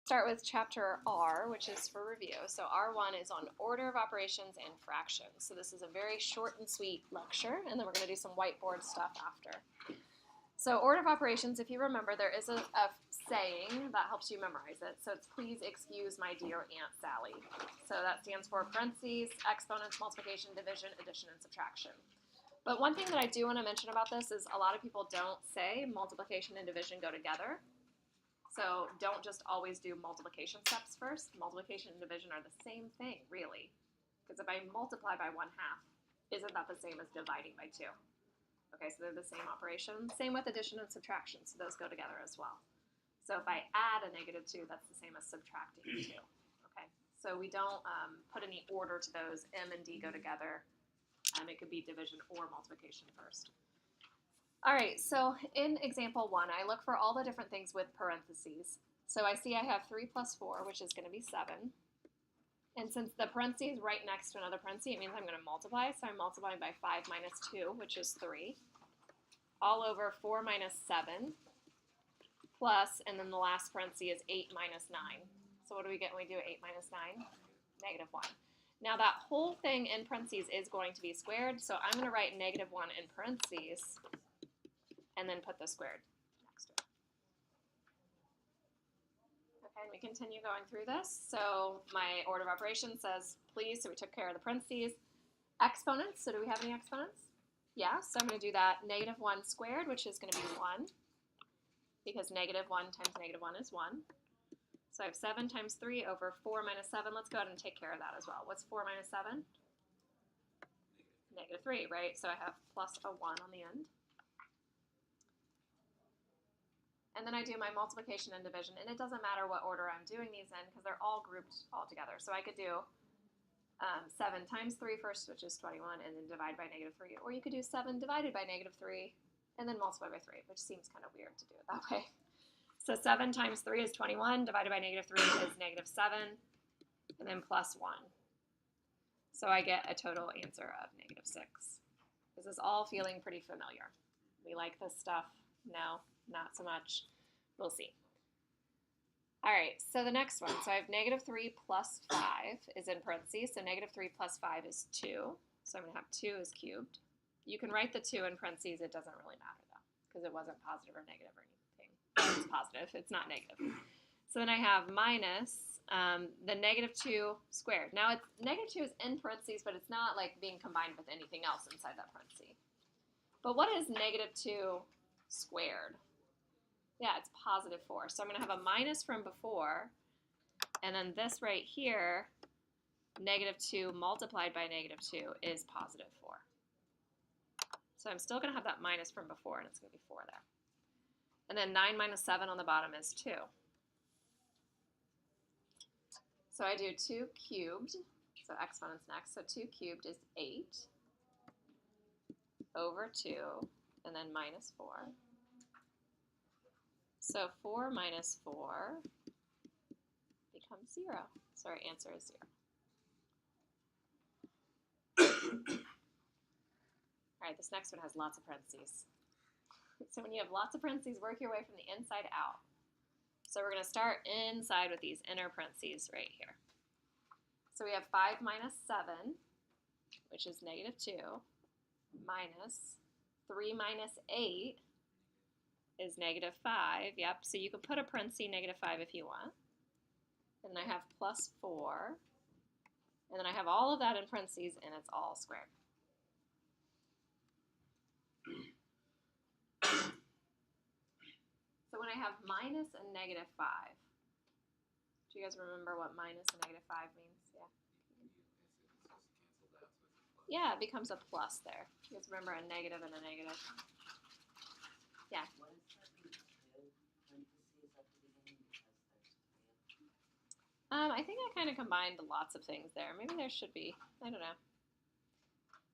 Start with chapter R, which is for review. So R1 is on order of operations and fractions. So this is a very short and sweet lecture, and then we're going to do some whiteboard stuff after. So order of operations, if you remember, there is a saying that helps you memorize it. So it's please excuse my dear Aunt Sally. So that stands for parentheses, exponents, multiplication, division, addition, and subtraction. But one thing that I do want to mention about this is a lot of people don't say multiplication and division go together. So don't just always do multiplication steps first. Multiplication and division are the same thing, really. Because if I multiply by 1/2, isn't that the same as dividing by 2? Okay, so they're the same operation. Same with addition and subtraction, so those go together as well. So if I add a -2, that's the same as subtracting 2. Okay, so we don't put any order to those. M and D go together. It could be division or multiplication first. All right, so in example 1, I look for all the different things with parentheses. So I see I have 3 plus 4, which is going to be 7. And since the parentheses is right next to another parenthesis, it means I'm going to multiply. So I'm multiplying by 5 minus 2, which is 3, all over 4 minus 7, plus, and then the last parenthesis is 8 minus 9. So what do we get when we do 8 minus 9? -1. Now that whole thing in parentheses is going to be squared, so I'm going to write -1 in parentheses, and then put the squared next to it. Okay, we continue going through this. So my order of operations says please, so we took care of the parentheses. Exponents, so do we have any exponents? Yeah, so I'm going to do that -1 squared, which is going to be 1, because -1 times -1 is 1. So I have 7 times 3 over 4 minus 7. Let's go ahead and take care of that as well. What's 4 minus 7? -3, right? So I have plus a 1 on the end. And then I do my multiplication and division, and it doesn't matter what order I'm doing these in because they're all grouped all together. So I could do 7 times 3 first, which is 21, and then divide by -3. Or you could do 7 divided by -3 and then multiply by 3, which seems kind of weird to do it that way. So 7 times 3 is 21, divided by -3 is -7, and then plus 1. So I get a total answer of -6. This is all feeling pretty familiar. We like this stuff? No, not so much. We'll see. All right, so the next one. So I have -3 plus 5 is in parentheses. So -3 plus 5 is 2. So I'm going to have 2 is cubed. You can write the 2 in parentheses. It doesn't really matter, though, because it wasn't positive or negative or anything. It's positive. It's not negative. So then I have minus the -2 squared. Now, it's -2 is in parentheses, but it's not like being combined with anything else inside that parentheses. But what is -2 squared? Yeah, it's +4. So I'm going to have a minus from before, and then this right here, -2 multiplied by -2 is +4. So I'm still going to have that minus from before, and it's going to be 4 there. And then 9 minus 7 on the bottom is 2. So I do 2 cubed, so exponents next. So 2 cubed is 8 over 2, and then minus 4. So 4 minus 4 becomes 0. So our answer is 0. All right, this next one has lots of parentheses. So when you have lots of parentheses, work your way from the inside out. So we're going to start inside with these inner parentheses right here. So we have 5 minus 7, which is -2, minus 3 minus 8 is -5. Yep, so you can put a parenthesis -5 if you want. And then I have plus 4. And then I have all of that in parentheses, and it's all squared. So when I have minus and -5, do you guys remember what minus and -5 means? Yeah. Yeah, it becomes a plus there. You guys remember a negative and a negative? Yeah. I think I kind of combined lots of things there. Maybe there should be. I don't know.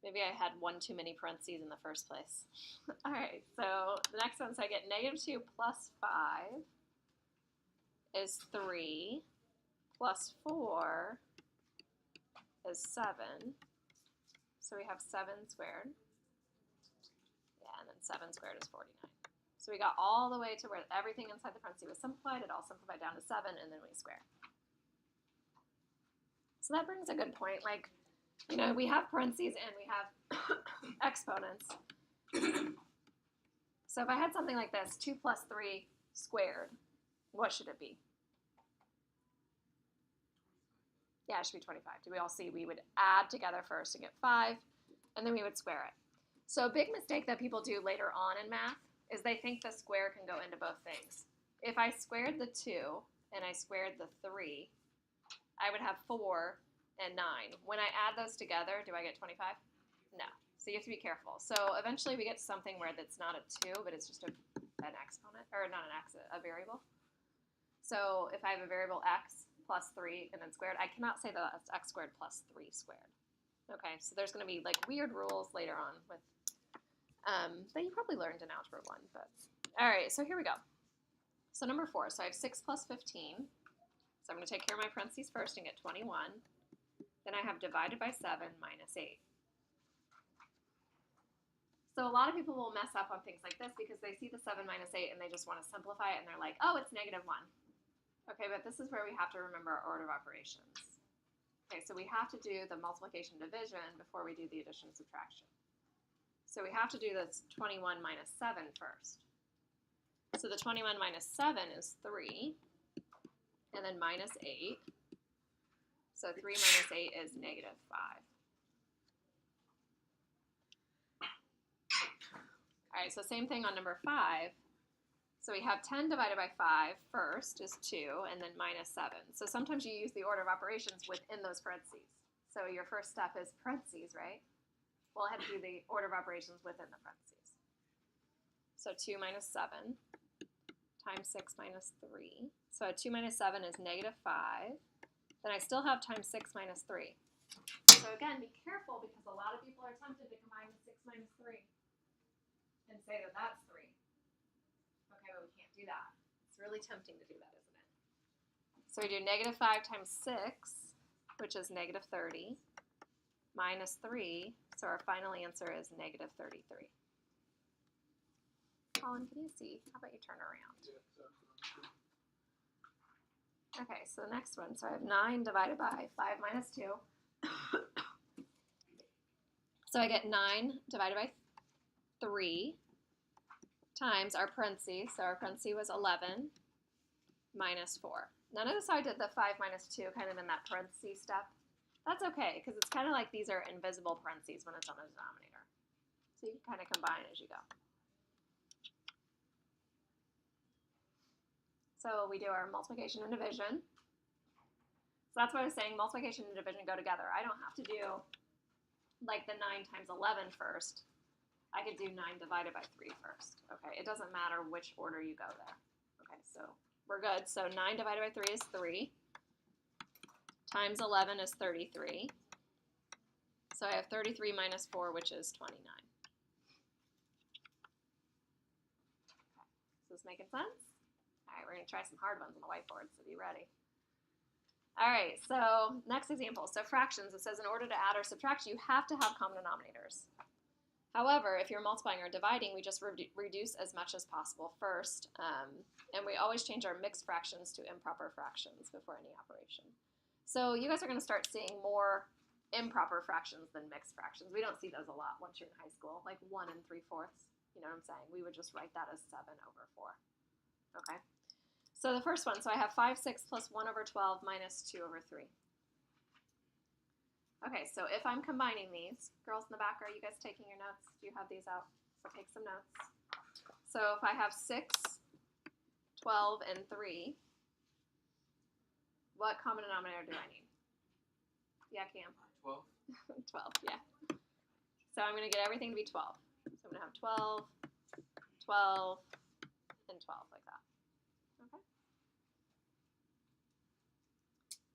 Maybe I had one too many parentheses in the first place. All right, so the next one, so I get -2 plus 5 is 3, plus 4 is 7. So we have 7 squared. Yeah, and then 7 squared is 49. So we got all the way to where everything inside the parentheses was simplified. It all simplified down to 7, and then we square. So that brings a good point. Like, you know, we have parentheses and we have exponents. So if I had something like this, 2 plus 3 squared, what should it be? Yeah, it should be 25. Do we all see? We would add together first to get 5, and then we would square it. So a big mistake that people do later on in math is they think the square can go into both things. If I squared the 2 and I squared the 3, I would have 4 and 9. When I add those together, do I get 25? No. So you have to be careful. So eventually we get something where that's not a 2, but it's just an exponent, or not an x, a variable. So if I have a variable x plus 3 and then squared, I cannot say that that's x squared plus 3 squared. Okay, so there's going to be like weird rules later on with that you probably learned in Algebra 1. But all right, so here we go. So number 4, so I have 6 plus 15. So I'm going to take care of my parentheses first and get 21. Then I have divided by 7 minus 8. So a lot of people will mess up on things like this because they see the 7 minus 8 and they just want to simplify it and they're like, oh, it's -1. Okay, but this is where we have to remember our order of operations. Okay, so we have to do the multiplication division before we do the addition and subtraction. So we have to do this 21 minus 7 first. So the 21 minus 7 is 3, and then minus 8. So 3 minus 8 is -5. All right, so same thing on number 5. So we have 10 divided by 5 first is 2, and then minus 7. So sometimes you use the order of operations within those parentheses. So your first step is parentheses, right? Well, I have to do the order of operations within the parentheses. So 2 minus 7 times 6 minus 3. So 2 minus 7 is -5. Then I still have times 6 minus 3. So again, be careful because a lot of people are tempted to combine 6 minus 3 and say that that's 3. Okay, but we can't do that. It's really tempting to do that, isn't it? So we do -5 times 6, which is -30, minus 3. So our final answer is -33. Colin, can you see? How about you turn around? Okay, so the next one. So I have 9 divided by 5 minus 2. So I get 9 divided by 3 times our parentheses. So our parentheses was 11 minus 4. Now notice how I did the 5 minus 2 kind of in that parentheses step. That's okay, because it's kind of like these are invisible parentheses when it's on the denominator. So you can kind of combine as you go. So we do our multiplication and division. So that's what I was saying, multiplication and division go together. I don't have to do like the 9 times 11 first. I could do 9 divided by 3 first. Okay, it doesn't matter which order you go there. Okay, so we're good. So 9 divided by 3 is 3. Times 11 is 33. So I have 33 minus 4, which is 29. Okay, is this making sense? All right, we're going to try some hard ones on the whiteboard, so be ready. All right, so next example. So fractions, it says in order to add or subtract, you have to have common denominators. However, if you're multiplying or dividing, we just reduce as much as possible first, and we always change our mixed fractions to improper fractions before any operation. So you guys are going to start seeing more improper fractions than mixed fractions. We don't see those a lot once you're in high school, like 1 3/4. You know what I'm saying? We would just write that as 7/4. Okay? So the first one, so I have 5/6 plus 1/12 minus 2/3. Okay, so if I'm combining these, girls in the back, are you guys taking your notes? Do you have these out? So take some notes. So if I have 6, 12, and 3, what common denominator do I need? Yeah, Cam? 12. 12, yeah. So I'm going to get everything to be 12. So I'm going to have 12, 12, and 12 like that. Okay.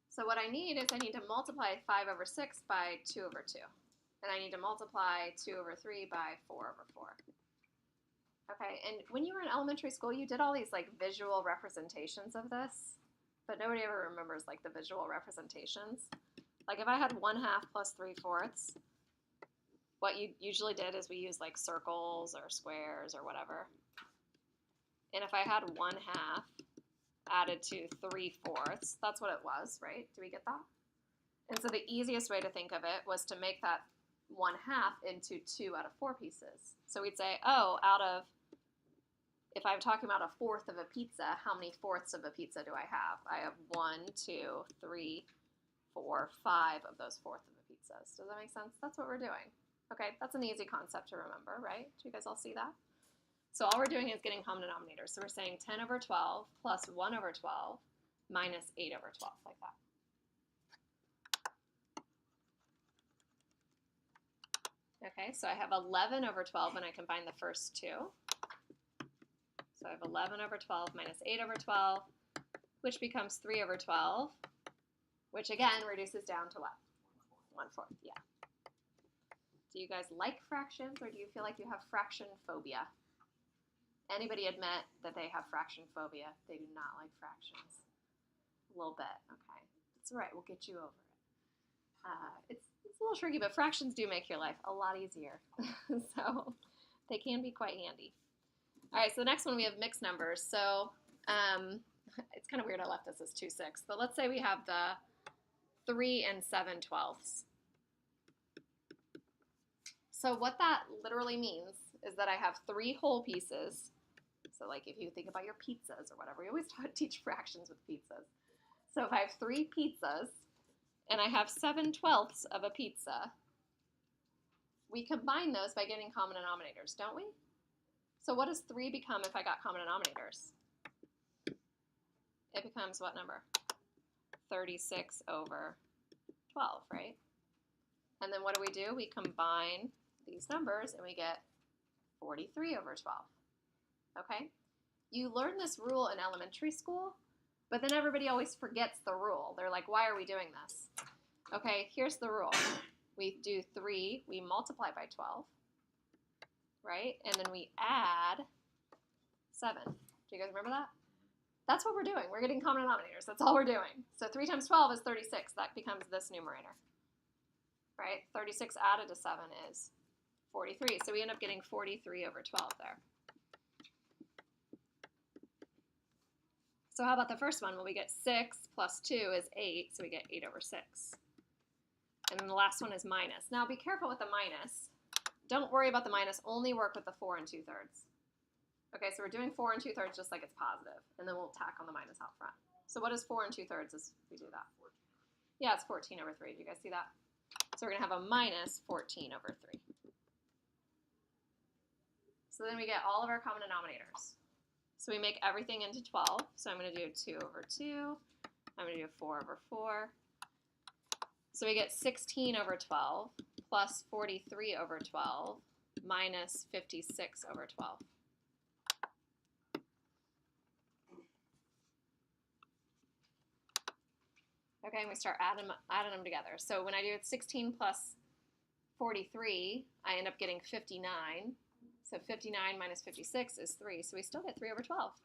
So what I need is I need to multiply 5/6 by 2/2. And I need to multiply 2/3 by 4/4. Okay, and when you were in elementary school, you did all these like visual representations of this, but nobody ever remembers like the visual representations. Like if I had 1/2 plus 3/4, what you usually did is we use like circles or squares or whatever. And if I had 1/2 added to 3/4, that's what it was, right? Do we get that? And so the easiest way to think of it was to make that 1/2 into 2 out of 4 pieces. So we'd say, oh, if I'm talking about a fourth of a pizza, how many fourths of a pizza do I have? I have 1, 2, 3, 4, 5 of those fourths of a pizzas. Does that make sense? That's what we're doing. Okay, that's an easy concept to remember, right? Do you guys all see that? So all we're doing is getting common denominators. So we're saying 10/12 plus 1/12 minus 8/12, like that. Okay, so I have 11/12 when I combine the first two. So I have 11/12 minus 8/12, which becomes 3/12, which again reduces down to what? 1/4, yeah. Do you guys like fractions, or do you feel like you have fraction phobia? Anybody admit that they have fraction phobia? They do not like fractions. A little bit, okay. It's all right, we'll get you over it. It's a little tricky, but fractions do make your life a lot easier. So they can be quite handy. All right, so the next one we have mixed numbers. So it's kind of weird I left this as 2/6, but let's say we have the 3 and 7/12. So what that literally means is that I have 3 whole pieces. So like if you think about your pizzas or whatever, we always teach fractions with pizzas. So if I have 3 pizzas and I have 7/12 of a pizza, we combine those by getting common denominators, don't we? So what does 3 become if I got common denominators? It becomes what number? 36/12, right? And then what do? We combine these numbers and we get 43/12. Okay? You learn this rule in elementary school, but then everybody always forgets the rule. They're like, why are we doing this? Okay, here's the rule. We do 3, we multiply by 12, right? And then we add 7. Do you guys remember that? That's what we're doing. We're getting common denominators. That's all we're doing. So 3 times 12 is 36. That becomes this numerator, right? 36 added to 7 is 43. So we end up getting 43/12 there. So how about the first one? Well, we get 6 plus 2 is 8, so we get 8/6. And then the last one is minus. Now be careful with the minus. Don't worry about the minus. Only work with the 4 2/3. Okay, so we're doing 4 2/3 just like it's positive, and then we'll tack on the minus out front. So what is 4 2/3 as we do that? Yeah, it's 14/3. Do you guys see that? So we're going to have a minus 14/3. So then we get all of our common denominators. So we make everything into 12. So I'm going to do 2/2. I'm going to do 4/4. So we get 16/12 plus 43/12 minus 56/12. Okay, and we start adding them together. So when I do 16 plus 43, I end up getting 59. So 59 minus 56 is 3. So we still get 3/12,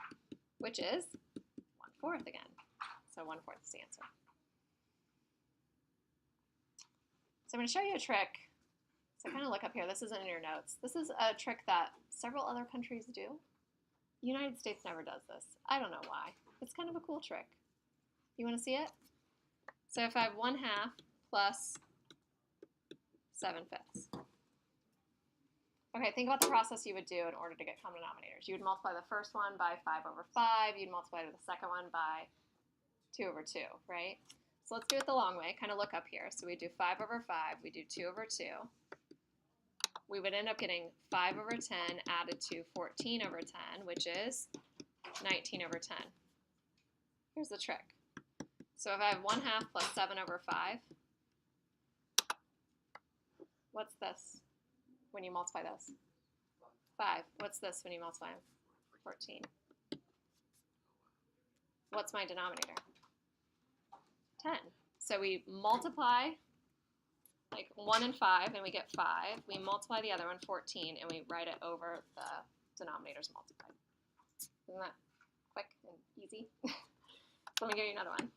which is 1/4 again. So 1/4 is the answer. So I'm going to show you a trick. So kind of look up here. This isn't in your notes. This is a trick that several other countries do. The United States never does this. I don't know why. It's kind of a cool trick. You want to see it? So if I have 1/2 plus 7/5. Okay, think about the process you would do in order to get common denominators. You would multiply the first one by 5/5. You'd multiply the second one by 2/2, right? So let's do it the long way. Kind of look up here. So we do 5/5. We do 2/2. We would end up getting 5/10 added to 14/10, which is 19/10. Here's the trick. So if I have 1/2 plus 7/5, what's this when you multiply those? 5. What's this when you multiply them? 14. What's my denominator? 10. So we multiply like 1 and 5, and we get 5. We multiply the other one, 14, and we write it over the denominators multiplied. Isn't that quick and easy? So let me give you another one.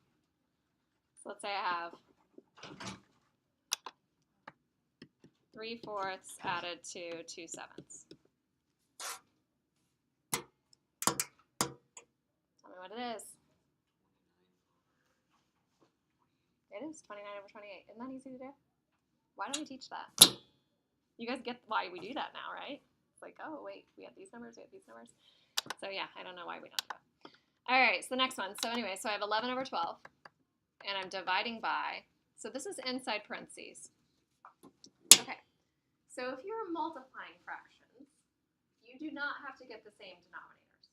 So let's say I have 3/4 added to 2/7. what it is. It is 29 over 28. Isn't that easy to do? Why don't we teach that? You guys get why we do that now, right? It's like, oh, wait, we have these numbers, we have these numbers. So, yeah, I don't know why we don't do that. All right, so the next one. So, anyway, so I have 11 over 12, and I'm dividing by, so this is inside parentheses. Okay, so if you're multiplying fractions, you do not have to get the same denominators.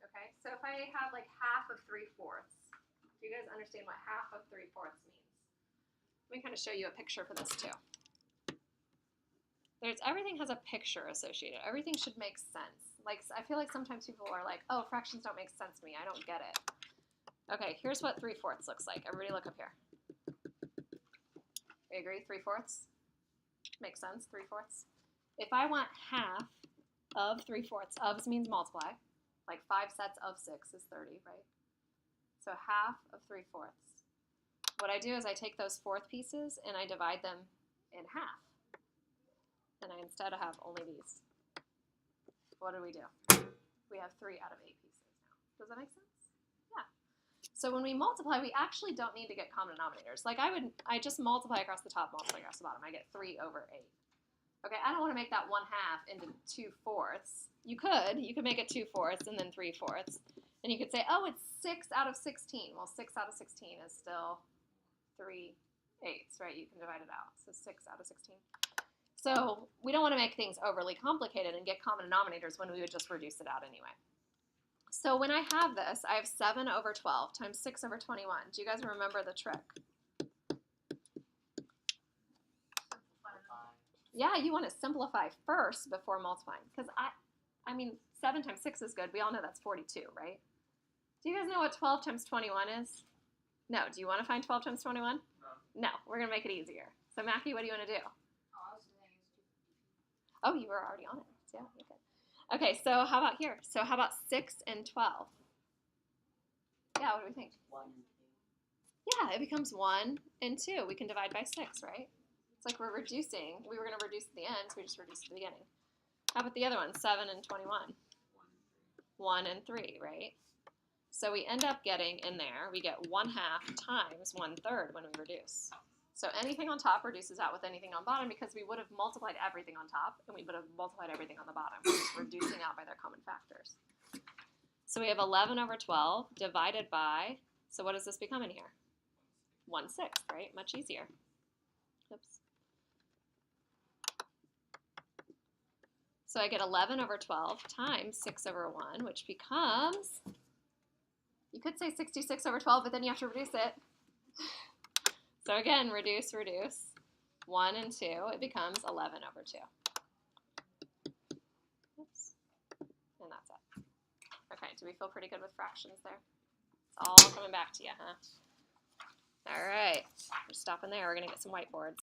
Okay, so if I have like half of 3/4, do you guys understand what half of 3/4 means? Let me kind of show you a picture for this too. Everything has a picture associated. Everything should make sense. Like, I feel like sometimes people are like, oh, fractions don't make sense to me. I don't get it. Okay, here's what 3/4 looks like. Everybody look up here. You agree? 3/4? Makes sense, 3/4. If I want half of 3/4, ofs means multiply. Like 5 sets of 6 is 30, right? So half of 3/4. What I do is I take those fourth pieces and I divide them in half. And I instead have only these. What do? We have 3 out of 8 pieces now. Does that make sense? Yeah. So when we multiply, we actually don't need to get common denominators. Like I just multiply across the top, multiply across the bottom. I get 3 over 8. Okay, I don't want to make that 1/2 into 2/4. You could make it 2/4 and then 3/4. And you could say, oh, it's 6 out of 16. Well, 6 out of 16 is still 3/8, right? You can divide it out. So 6 out of 16. So we don't want to make things overly complicated and get common denominators when we would just reduce it out anyway. So when I have this, I have 7 over 12 times 6 over 21. Do you guys remember the trick? Yeah, you want to simplify first before multiplying. Because, I mean, 7 times 6 is good. We all know that's 42, right? Do you guys know what 12 times 21 is? No. Do you want to find 12 times 21? No. We're going to make it easier. So, Mackie, what do you want to do? Oh, you were already on it. Yeah, you're good. Okay, so how about here? So how about 6 and 12? Yeah, what do we think? 1 and 2. Yeah, it becomes 1 and 2. We can divide by 6, right? It's like we're reducing. We were going to reduce at the end, so we just reduced at the beginning. How about the other one, 7 and 21? 1 and 3, right? So we end up getting in there, we get 1/2 times 1/3 when we reduce. So anything on top reduces out with anything on bottom because we would have multiplied everything on top and we would have multiplied everything on the bottom. We're just reducing out by their common factors. So we have 11 over 12 divided by, so what does this become in here? 1/6, right? Much easier. Oops. So I get 11 over 12 times 6 over 1, which becomes, you could say 66 over 12, but then you have to reduce it. So again, reduce, 1 and 2, it becomes 11 over 2. Oops. And that's it. Okay, do we feel pretty good with fractions there? It's all coming back to you, huh? All right, we're stopping there. We're going to get some whiteboards.